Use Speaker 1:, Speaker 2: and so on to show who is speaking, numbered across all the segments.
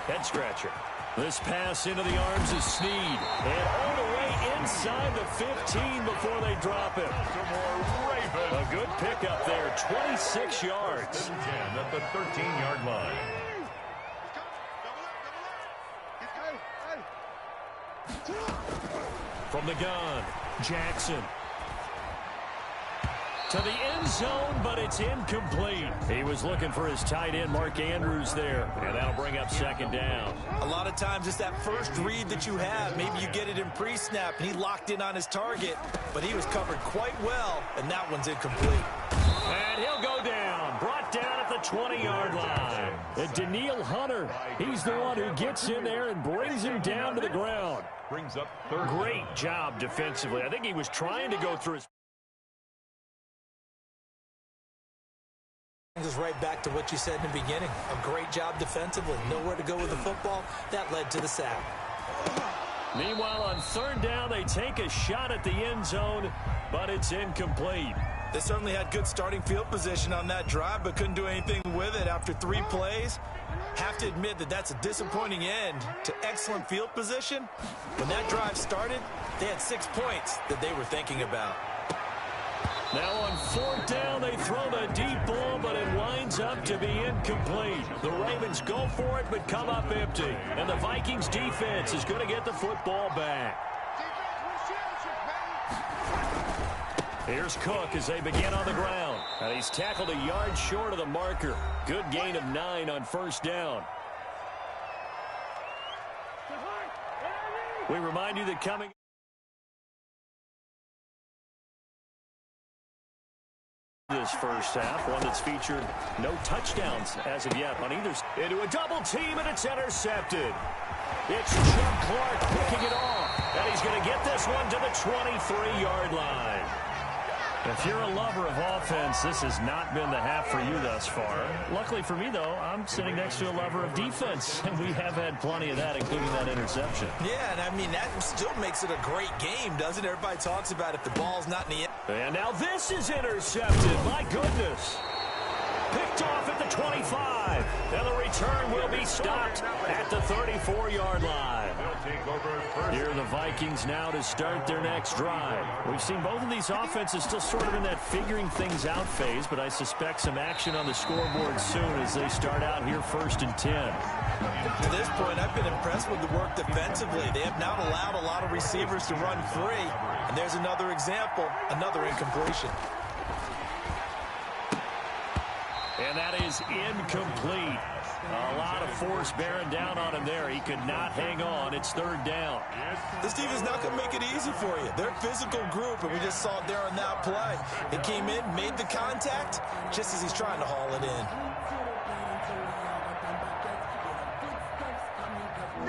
Speaker 1: Head scratcher. This pass into the arms of Snead. And all the way inside the 15 before they drop him. A good pickup there, 26 yards.
Speaker 2: 10 at the 13-yard line.
Speaker 1: From the gun, Jackson. To the end zone, but it's incomplete. He was looking for his tight end, Mark Andrews, there. And that'll bring up second down.
Speaker 3: A lot of times it's that first read that you have. Maybe you get it in pre-snap, and he locked in on his target. But he was covered quite well, and that one's incomplete.
Speaker 1: And he'll go down. Brought down at the 20-yard line. And Daniil Hunter, he's the one who gets in there and brings him down to the ground.
Speaker 2: Brings up third.
Speaker 1: Great job defensively. I think he was trying to go through his...
Speaker 3: Just right back to what you said in the beginning. A great job defensively. Nowhere to go with the football. That led to the sack.
Speaker 1: Meanwhile, on third down, they take a shot at the end zone, but it's incomplete.
Speaker 3: They certainly had good starting field position on that drive, but couldn't do anything with it after 3 plays. Have to admit that that's a disappointing end to excellent field position. When that drive started, they had 6 points that they were thinking about.
Speaker 1: Now on fourth down, they throw the deep ball, but it winds up to be incomplete. The Ravens go for it, but come up empty. And the Vikings defense is going to get the football back. Here's Cook as they begin on the ground. And he's tackled a yard short of the marker. Good gain of 9 on first down. We remind you that coming... this first half, one that's featured no touchdowns as of yet on either. Into a double team, and it's intercepted. It's Chuck Clark picking it off, and he's going to get this one to the 23-yard line. If you're a lover of offense, this has not been the half for you thus far. Luckily for me, though, I'm sitting next to a lover of defense, and we have had plenty of that, including that interception.
Speaker 3: Yeah, and I mean, that still makes it a great game, doesn't it? Everybody talks about if the ball's not in the end.
Speaker 1: And now this is intercepted. My goodness. Picked off at the 25. And the return will be stopped at the 34-yard line. Here are the Vikings now to start their next drive. We've seen both of these offenses still sort of in that figuring things out phase, but I suspect some action on the scoreboard soon as they start out here 1st and 10.
Speaker 3: To this point, I've been impressed with the work defensively. They have not allowed a lot of receivers to run free. And there's another example, another incompletion.
Speaker 1: And that is incomplete. A lot of force bearing down on him there. He could not hang on. It's third down.
Speaker 3: This team is not going to make it easy for you. They're a physical group, and we just saw it there on that play. It came in, made the contact, just as he's trying to haul it
Speaker 1: in.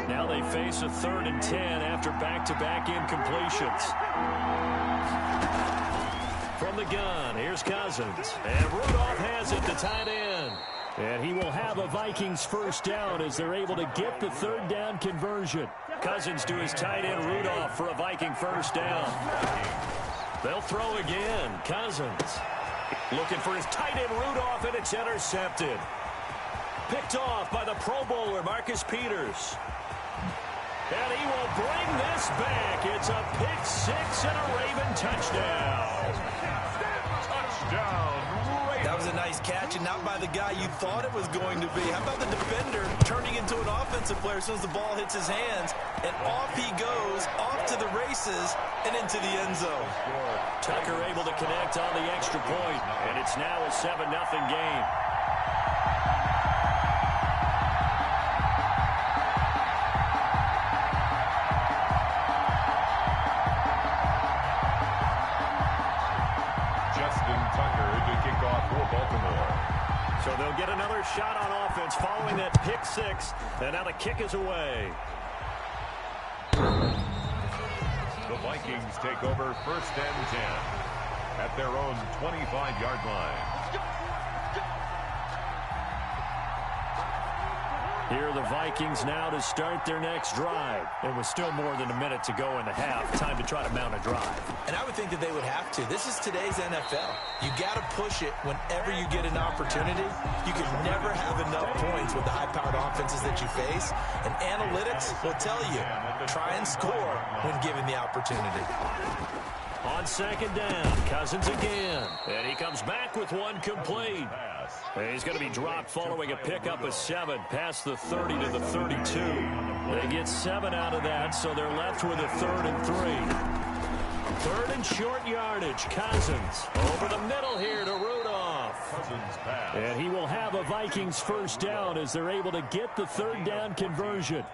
Speaker 1: Now they face a 3rd and 10 after back-to-back incompletions. From the gun, here's Cousins. And Rudolph has it, the tight end. And he will have a Vikings first down as they're able to get the 3rd down conversion. Cousins to his tight end, Rudolph, for a Viking first down. They'll throw again. Cousins looking for his tight end, Rudolph, and it's intercepted. Picked off by the Pro Bowler, Marcus Peters. And he will bring this back. It's a pick 6 and a Raven touchdown.
Speaker 2: Touchdown.
Speaker 3: That was a nice catch, and not by the guy you thought it was going to be. How about the defender turning into an offensive player as soon as the ball hits his hands? And off he goes, off to the races, and into the end zone.
Speaker 1: Tucker able to connect on the extra point, and it's now a 7-0 game. So they'll get another shot on offense following that pick 6. And now the kick is away.
Speaker 2: The Vikings take over 1st and 10 at their own 25-yard line.
Speaker 1: Here are the Vikings now to start their next drive. It was still more than a minute to go in the half. Time to try to mount a drive.
Speaker 3: And I would think that they would have to. This is today's NFL. You got to push it whenever you get an opportunity. You can never have enough points with the high-powered offenses that you face. And analytics will tell you, try and score when given the opportunity.
Speaker 1: On second down, Cousins again. And he comes back with one complete. He's going to be dropped following a pickup of 7 past the 30 to the 32. They get 7 out of that, so they're left with a 3rd and 3. 3rd and short yardage. Cousins over the middle here to Rudolph. And he will have a Vikings first down as they're able to get the 3rd down conversion.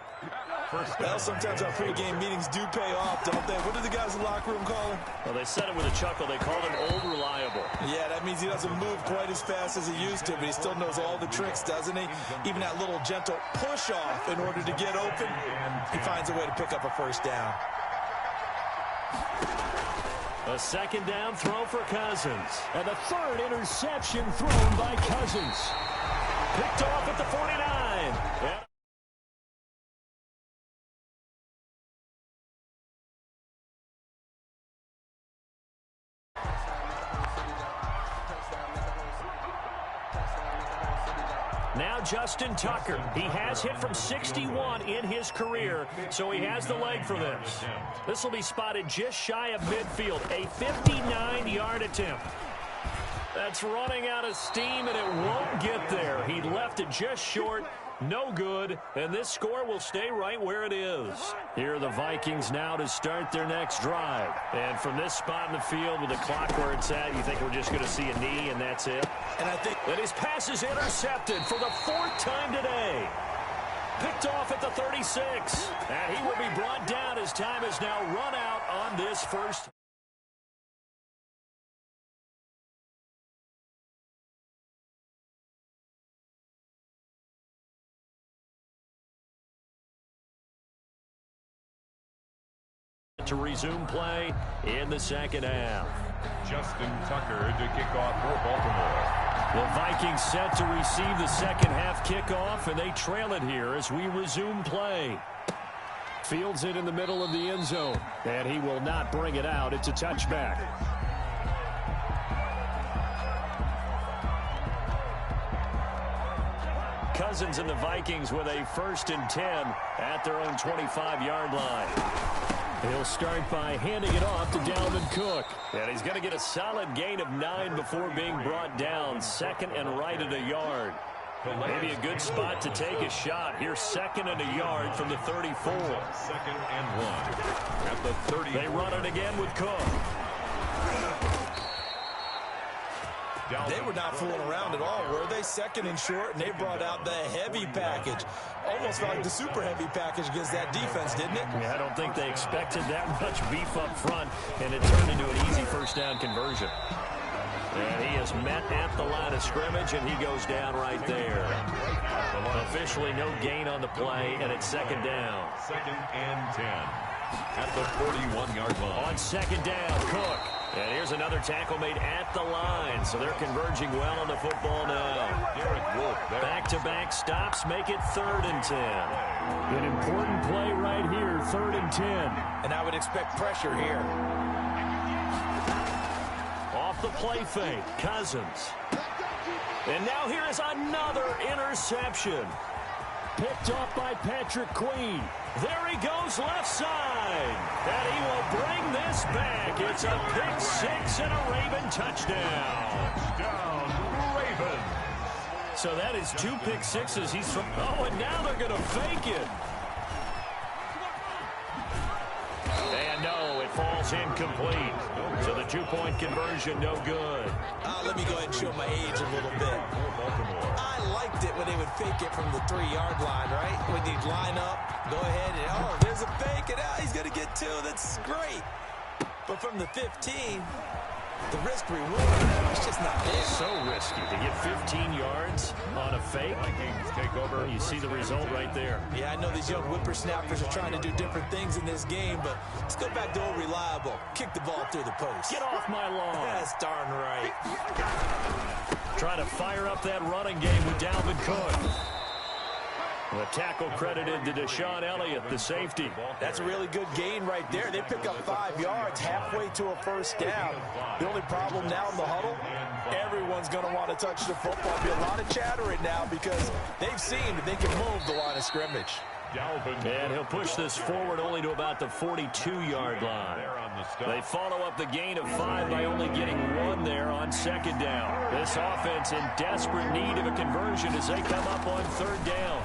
Speaker 3: Well, sometimes our pregame meetings do pay off, don't they? What do the guys in the locker room call him?
Speaker 1: Well, they said it with a chuckle. They called him Old Reliable.
Speaker 3: Yeah, that means he doesn't move quite as fast as he used to, but he still knows all the tricks, doesn't he? Even that little gentle push-off in order to get open, he finds a way to pick up a first down.
Speaker 1: A second down throw for Cousins. And the 3rd interception thrown by Cousins. Picked off at the 49. Now Justin Tucker. He has hit from 61 in his career, so he has the leg for this. This will be spotted just shy of midfield. A 59-yard attempt. That's running out of steam, and it won't get there. He left it just short. No good, and this score will stay right where it is. Here are the Vikings now to start their next drive. And from this spot in the field with the clock where it's at, you think we're just going to see a knee and that's it?
Speaker 3: And I think
Speaker 1: that his pass is intercepted for the 4th time today. Picked off at the 36. And he will be brought down as time has now run out on this first. To resume play in the second half.
Speaker 2: Justin Tucker to kick off for Baltimore.
Speaker 1: The Vikings set to receive the second half kickoff, and they trail it here as we resume play. Fields it in the middle of the end zone, and he will not bring it out. It's a touchback. Cousins and the Vikings with a 1st and 10 at their own 25-yard line. He'll start by handing it off to Dalvin Cook. And he's going to get a solid gain of 9 before being brought down. 2nd and right at a yard. Maybe a good spot to take a shot. Here's 2nd and a yard from the 34.
Speaker 2: 2nd and 1 at the 30.
Speaker 1: They run it again with Cook.
Speaker 3: They were not fooling around at all, were they? 2nd and short, and they brought out the heavy package. Almost like the super heavy package against that defense, didn't it?
Speaker 1: Yeah, I don't think they expected that much beef up front, and it turned into an easy first down conversion. And he is met at the line of scrimmage, and he goes down right there. Officially no gain on the play, and it's 2nd down.
Speaker 2: 2nd and 10 at the 41-yard line.
Speaker 1: On 2nd down, Cook. And here's another tackle made at the line, so they're converging well on the football now. Back-to-back stops make it 3rd and 10. An important play right here, 3rd and 10.
Speaker 3: And I would expect pressure here.
Speaker 1: Off the play fake, Cousins. And now here is another interception. Picked off by Patrick Queen. There he goes left side. And he will bring this back. It's a pick 6 and a Raven touchdown.
Speaker 2: Touchdown, Ravens.
Speaker 1: So that is 2 pick sixes. He's from. Oh, and now they're going to fake it. And no, it falls incomplete. So the 2-point conversion, no good.
Speaker 3: Let me go ahead and show my age a little bit. I liked it when they would fake it from the 3-yard line, right? When you'd line up, go ahead and, oh, there's a fake, and he's going to get 2. That's great. But from the 15, the risk reward, it's just not there.
Speaker 1: So risky to get 15 yards on a fake.
Speaker 2: Vikings take over.
Speaker 1: You see the result right there.
Speaker 3: Yeah, I know these young whippersnappers are trying to do different things in this game, but let's go back to old reliable. Kick the ball through the post.
Speaker 1: Get off my lawn.
Speaker 3: That's darn right.
Speaker 1: Trying to fire up that running game with Dalvin Cook. The tackle credited to Deshaun Elliott, the safety.
Speaker 3: That's a really good gain right there. They pick up 5 yards halfway to a first down. The only problem now in the huddle, everyone's going to want to touch the football. There'll be a lot of chattering now because they've seen that they can move the line of scrimmage.
Speaker 1: And he'll push this forward only to about the 42-yard line. They follow up the gain of 5 by only getting 1 there on second down. This offense in desperate need of a conversion as they come up on third down.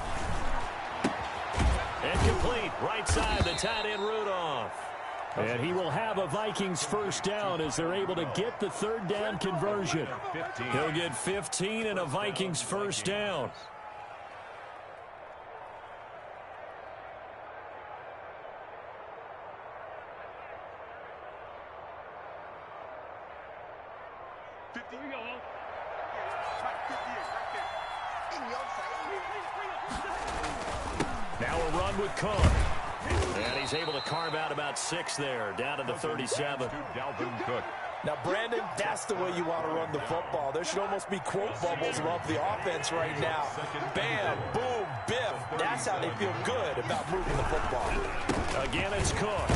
Speaker 1: And complete, right side, the tight end Rudolph. And he will have a Vikings first down as they're able to get the third down conversion. He'll get 15 and a Vikings first down. Now a run with Cook. And he's able to carve out about 6 there, down to the 37.
Speaker 3: Now, Brandon, that's the way you want to run the football. There should almost be quote bubbles above the offense right now. Bam, boom, biff. That's how they feel good about moving the football.
Speaker 1: Again, it's Cook.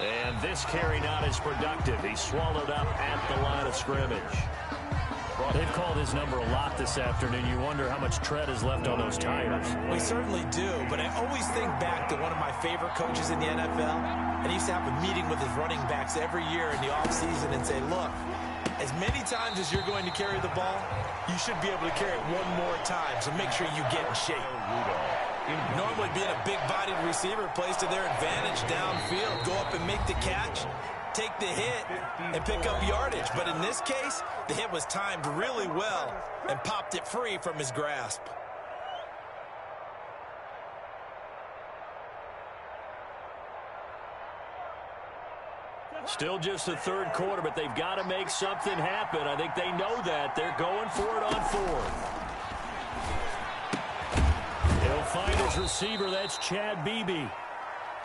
Speaker 1: And this carry not as productive. He's swallowed up at the line of scrimmage. They've called his number a lot this afternoon. You wonder how much tread is left on those tires.
Speaker 3: We certainly do, but I always think back to one of my favorite coaches in the NFL, and he used to have a meeting with his running backs every year in the offseason and say, look, as many times as you're going to carry the ball, you should be able to carry it one more time, so make sure you get in shape. Normally being a big-bodied receiver plays to their advantage downfield, go up and make the catch, take the hit, and pick up yardage. But in this case, the hit was timed really well and popped it free from his grasp.
Speaker 1: Still just the third quarter, but they've got to make something happen. I think they know that. They're going for it on fourth. He'll find his receiver. That's Chad Beebe.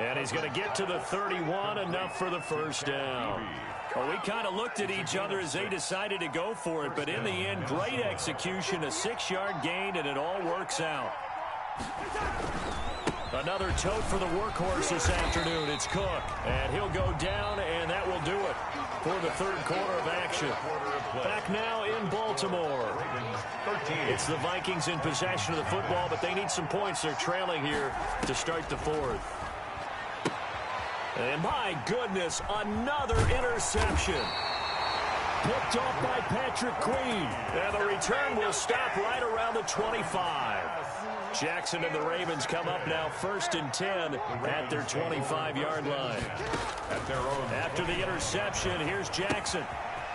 Speaker 1: And he's going to get to the 31, enough for the first down. Well, we kind of looked at each other as they decided to go for it, but in the end, great execution, a 6-yard gain, and it all works out. Another tote for the workhorse this afternoon. It's Cook, and he'll go down, and that will do it for the third quarter of action. Back now in Baltimore. It's the Vikings in possession of the football, but they need some points. They're trailing here to start the fourth. And my goodness, another interception. Picked off by Patrick Queen. And the return will stop right around the 25. Jackson and the Ravens come up now 1st and 10 at their 25-yard line. After the interception, here's Jackson.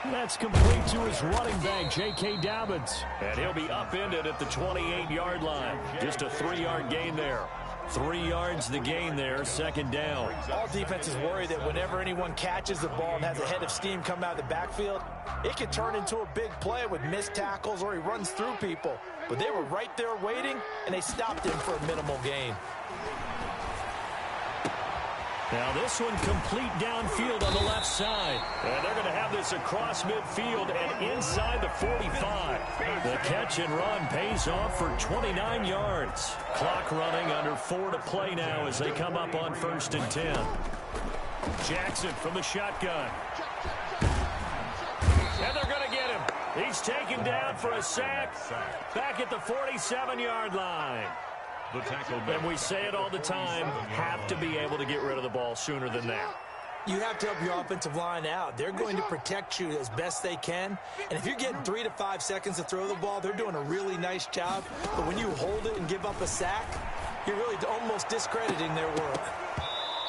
Speaker 1: That's complete to his running back, J.K. Dobbins. And he'll be upended at the 28-yard line. Just a 3-yard gain there. 3 yards the gain there, second down.
Speaker 3: All defenses worry that whenever anyone catches the ball and has a head of steam come out of the backfield, it can turn into a big play with missed tackles or he runs through people. But they were right there waiting, and they stopped him for a minimal gain.
Speaker 1: Now this one complete downfield on the left side. And they're going to have this across midfield and inside the 45. The catch and run pays off for 29 yards. Clock running, under 4 to play now as they come up on 1st and 10. Jackson from the shotgun. And they're going to get him. He's taken down for a sack back at the 47-yard line. And we say it all the time, have to be able to get rid of the ball sooner than that.
Speaker 3: You have to help your offensive line out. They're going to protect you as best they can. And if you're getting 3 to 5 seconds to throw the ball, they're doing a really nice job. But when you hold it and give up a sack, you're really almost discrediting their work.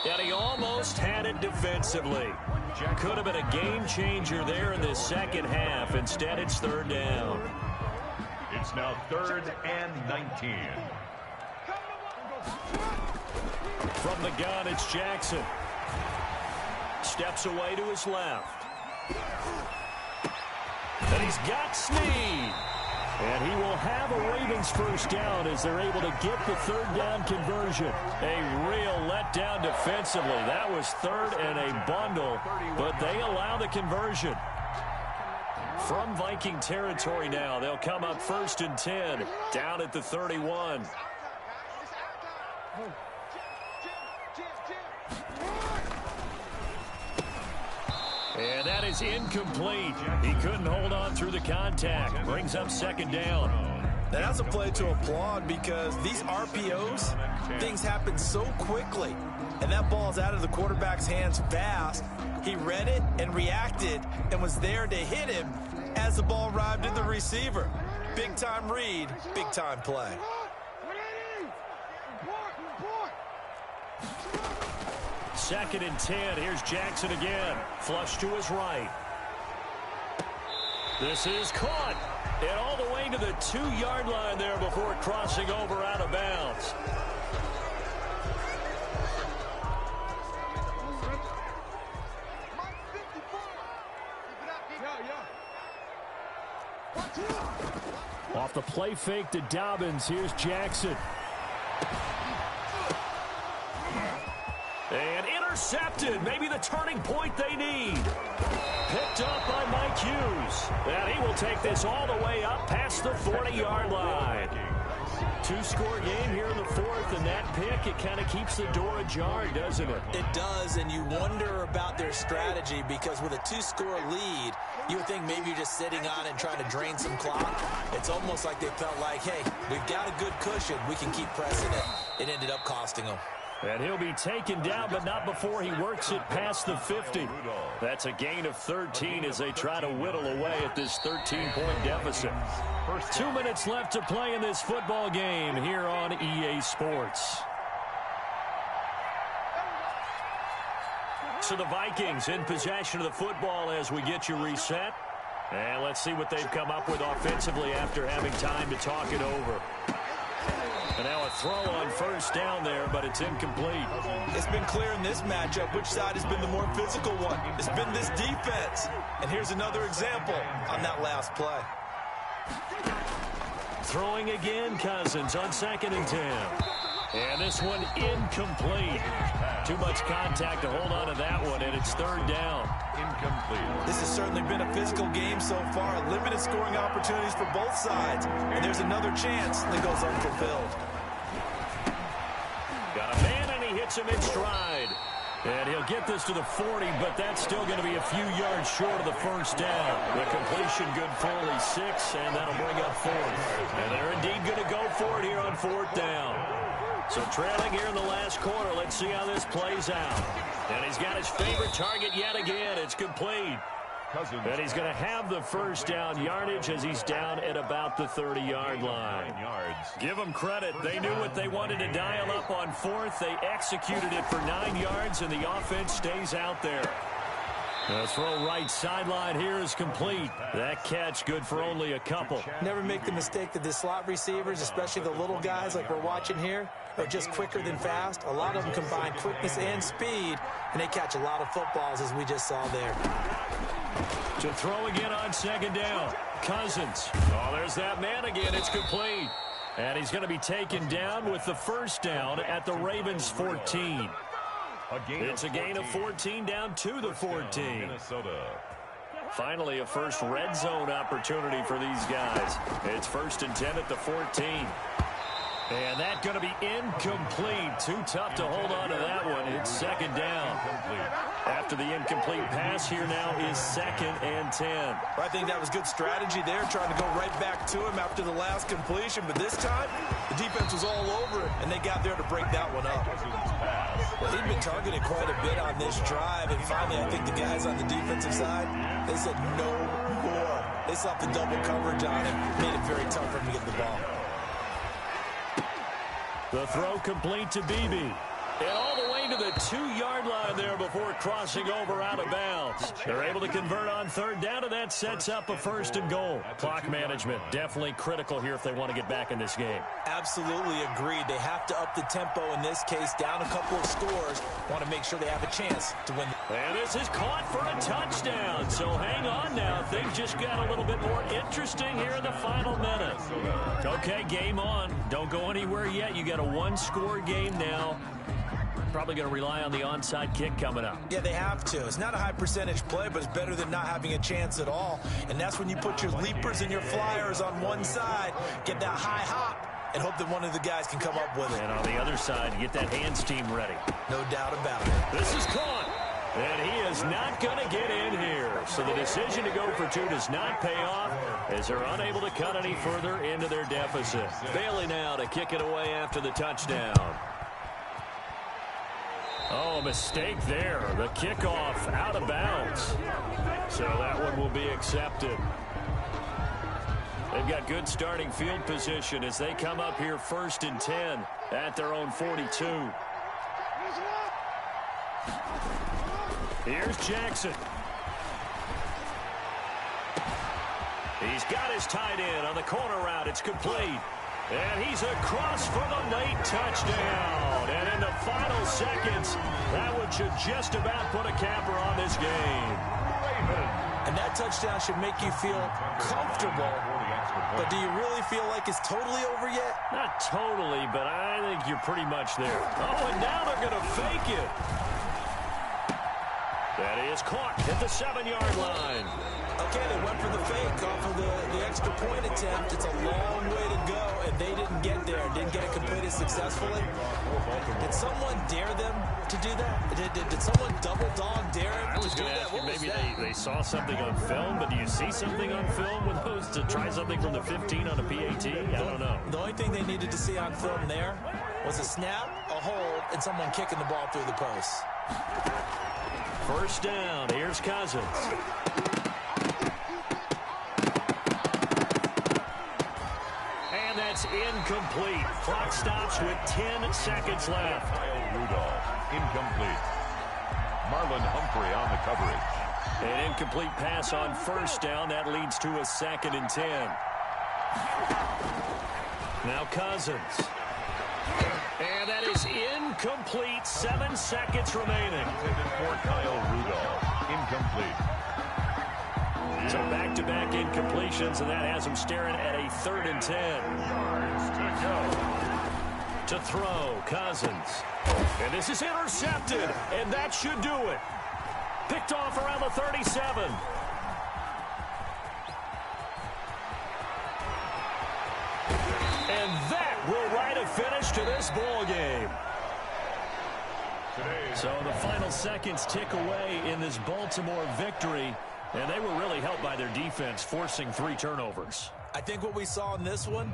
Speaker 1: And he almost had it defensively. Could have been a game changer there in this second half. Instead, it's third down.
Speaker 2: It's now 3rd and 19.
Speaker 1: From the gun, it's Jackson. Steps away to his left. And he's got Snead. And he will have a Ravens first down as they're able to get the third down conversion. A real letdown defensively. That was 3rd and a bundle, but they allow the conversion. From Viking territory now, they'll come up 1st and 10, down at the 31. And that is incomplete. He couldn't hold on through the contact. Brings up second down.
Speaker 3: Now, that's a play to applaud because these RPOs, things happen so quickly. And that ball's out of the quarterback's hands fast. He read it and reacted and was there to hit him as the ball arrived at the receiver. Big-time read, big-time play.
Speaker 1: Second and 10. Here's Jackson again. Flush to his right. This is caught. And all the way to the 2-yard line there before crossing over out of bounds. Off the play fake to Dobbins. Here's Jackson. And intercepted. Maybe the turning point they need. Picked up by Mike Hughes. And he will take this all the way up past the 40-yard line. Two-score game here in the fourth, and that pick, it kind of keeps the door ajar, doesn't it?
Speaker 3: It does, and you wonder about their strategy because with a two-score lead, you would think maybe you're just sitting on it and trying to drain some clock. It's almost like they felt like, hey, we've got a good cushion. We can keep pressing it. It ended up costing them.
Speaker 1: And he'll be taken down, but not before he works it past the 50. That's a gain of 13 as they try to whittle away at this 13-point deficit. 2 minutes left to play in this football game here on EA Sports. So the Vikings in possession of the football as we get you reset. And let's see what they've come up with offensively after having time to talk it over. And now a throw on first down there, but it's incomplete.
Speaker 3: It's been clear in this matchup which side has been the more physical one. It's been this defense. And here's another example on that last play.
Speaker 1: Throwing again, Cousins on 2nd and 10. And this one incomplete. Too much contact to hold on to that one, and it's 3rd down.
Speaker 2: Incomplete.
Speaker 3: This has certainly been a physical game so far. Limited scoring opportunities for both sides. And there's another chance that goes unfulfilled.
Speaker 1: Got a man, and he hits him in stride. And he'll get this to the 40, but that's still going to be a few yards short of the first down. The completion good for only 6, and that'll bring up 4th. And they're indeed going to go for it here on 4th down. So trailing here in the last quarter. Let's see how this plays out. And he's got his favorite target yet again. It's complete. And he's going to have the first down yardage as he's down at about the 30-yard line. Give them credit. They knew what they wanted to dial up on 4th. They executed it for 9 yards, and the offense stays out there. The throw right sideline here is complete. That catch good for only a couple.
Speaker 3: Never make the mistake that the slot receivers, especially the little guys like we're watching here, are just quicker than fast. A lot of them combine quickness and speed, and they catch a lot of footballs as we just saw there.
Speaker 1: To throw again on 2nd down. Cousins. Oh, there's that man again. It's complete. And he's going to be taken down with the first down at the Ravens 14. It's a gain of 14 down to the 14. Finally, a first red zone opportunity for these guys. It's 1st and 10 at the 14. And that's going to be incomplete. Too tough to hold on to that one. It's 2nd down. After the incomplete pass, here now is 2nd and 10.
Speaker 3: I think that was good strategy there, trying to go right back to him after the last completion. But this time, the defense was all over it, and they got there to break that one up. Well, he'd been targeted quite a bit on this drive, and finally I think the guys on the defensive side, they said no more. They slapped the double coverage on him, made it very tough for him to get the ball.
Speaker 1: The throw complete to Beebe. And all the way to the 2-yard line there before crossing over out of bounds. They're able to convert on 3rd down, and that sets up a 1st and goal. Clock management definitely critical here if they want to get back in this game.
Speaker 3: Absolutely agreed. They have to up the tempo in this case, down a couple of scores. Want to make sure they have a chance to win.
Speaker 1: And this is caught for a touchdown. So hang on now. Things just got a little bit more interesting here in the final minute. Okay, game on. Don't go anywhere yet. You got a 1-score game now. Probably going to rely on the onside kick coming up.
Speaker 3: Yeah, they have to. It's not a high percentage play, but it's better than not having a chance at all. And that's when you put your leapers and your flyers on one side, get that high hop, and hope that one of the guys can come up with it.
Speaker 1: And on the other side, get that hands team ready.
Speaker 3: No doubt about it.
Speaker 1: This is caught. And he is not going to get in here. So the decision to go for two does not pay off as they're unable to cut any further into their deficit. Bailey now to kick it away after the touchdown. Oh, a mistake there. The kickoff out of bounds. So that one will be accepted. They've got good starting field position as they come up here 1st and 10 at their own 42. Here's Jackson. He's got his tight end on the corner route. It's complete. And he's across for the late touchdown. And in the final seconds, that one should just about put a capper on this game.
Speaker 3: And that touchdown should make you feel comfortable. But do you really feel like it's totally over yet?
Speaker 1: Not totally, but I think you're pretty much there. Oh, and now they're going to fake it. That is caught at the 7-yard line.
Speaker 3: Okay, they went for the fake off of the extra point attempt. It's a long way to go, and they didn't get there. Didn't get it completed successfully. Did someone dare them to do that? Did someone double dog dare them
Speaker 1: I was going to ask you, maybe they saw something on film, but do you see something on film with those to try something from the 15 on a PAT? I don't know.
Speaker 3: The only thing they needed to see on film there was a snap, a hold, and someone kicking the ball through the post.
Speaker 1: 1st down. Here's Cousins. And that's incomplete. Clock stops with 10 seconds left.
Speaker 2: Kyle Rudolph, incomplete. Marlon Humphrey on the coverage.
Speaker 1: An incomplete pass on 1st down. That leads to a 2nd and 10. Now Cousins. And that is incomplete. 7 seconds remaining.
Speaker 2: For Kyle Rudolph, incomplete.
Speaker 1: So back-to-back incompletions, and that has him staring at a 3rd and 10. To throw, Cousins. And this is intercepted, and that should do it. Picked off around the 37. And that will write a finish to this ball game. So the final seconds tick away in this Baltimore victory, and they were really helped by their defense, forcing 3 turnovers.
Speaker 3: I think what we saw in this one